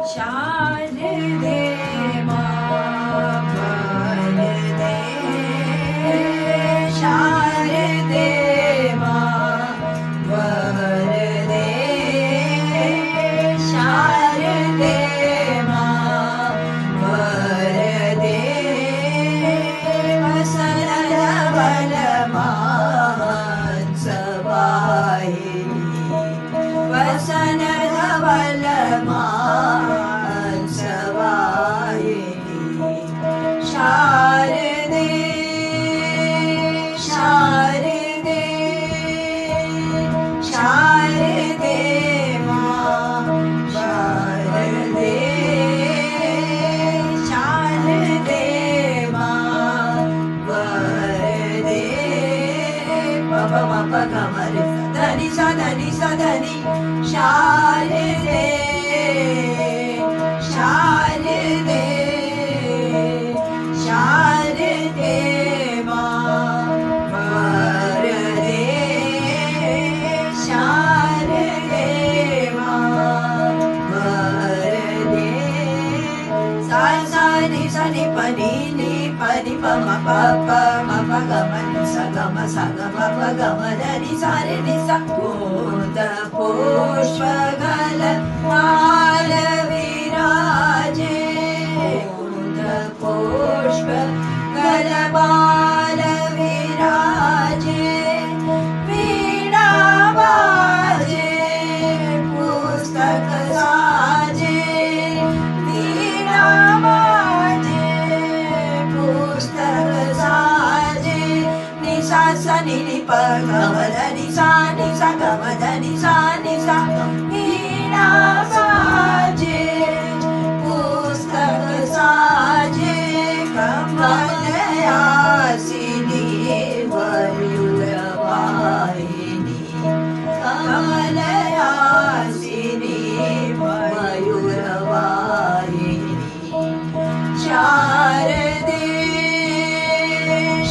शारदे मां वरदे शारदे मां वरदे शारदे मां वरदे वसनधवल मात्सवाहिनी वसनधवल शारदे शारदे शारदे मां शारदे शारदे मां वरदे पप मप गमर धनि सधनि सधनि शारदे शारदे शारदे मां वरदे शारदे मां वरदे सा सा नि सा नि प नि प म प ग म नि सा ग म प ग म ध नि सा रे नि सा कुन्द पुष्पगल माल विराजे कुन्द पुष्पगल माल विराजे वीणा बाजे पुस्तक साजे वीणा बाजे पुस्तक साजे निसा सा नि प ग म ध नि सा ग म ध नि सा वीणा बाजे पुस्तक साजे कमलयासिनी मयूरवाहिनी कमलयासिनी मयूरवाहिनी शारदे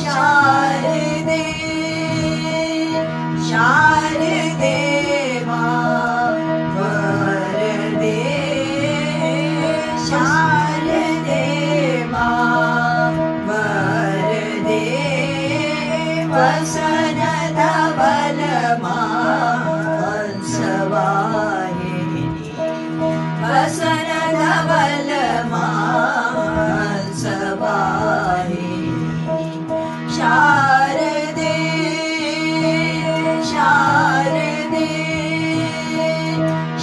शारदे शारदे मां वरदे शारदे मां वरदे वसनधवल मात्सवाहिनी वसनधवल मात्सवाहिनी शारदे शारदे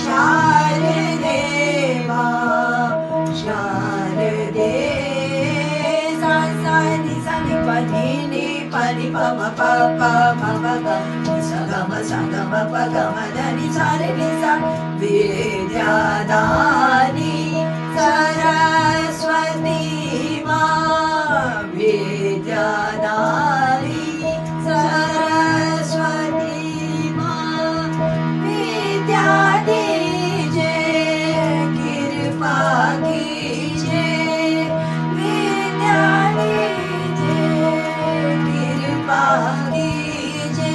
शारदे मां शारदे सा सा नि प नि प म प म ग नि सा ग म प ग म ध नि सा रे नि सा विद्यादानी सरस्वती मां विद्यादानी सरस्वती मां विद्या दीजे कृपा कीजे विद्या दीजे कृपा कीजे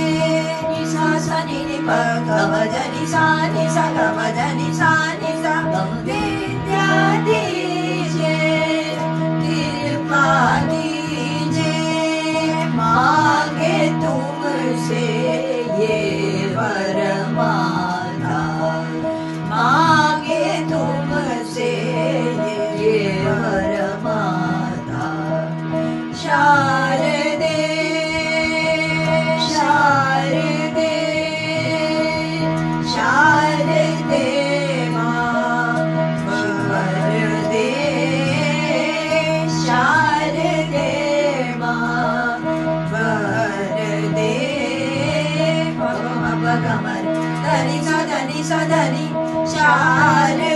निसा सा नि प ग म ध नि सा ग म ध नि सा विद्या दीजे कृपा कीजे मांगे तुमसे ये वरमाला मांगे तुमसे ये वरमाला शारदे शारदे शारदे मां वरदे शारदे मां वरदे पप म प ग म धनि सा धनि शारदे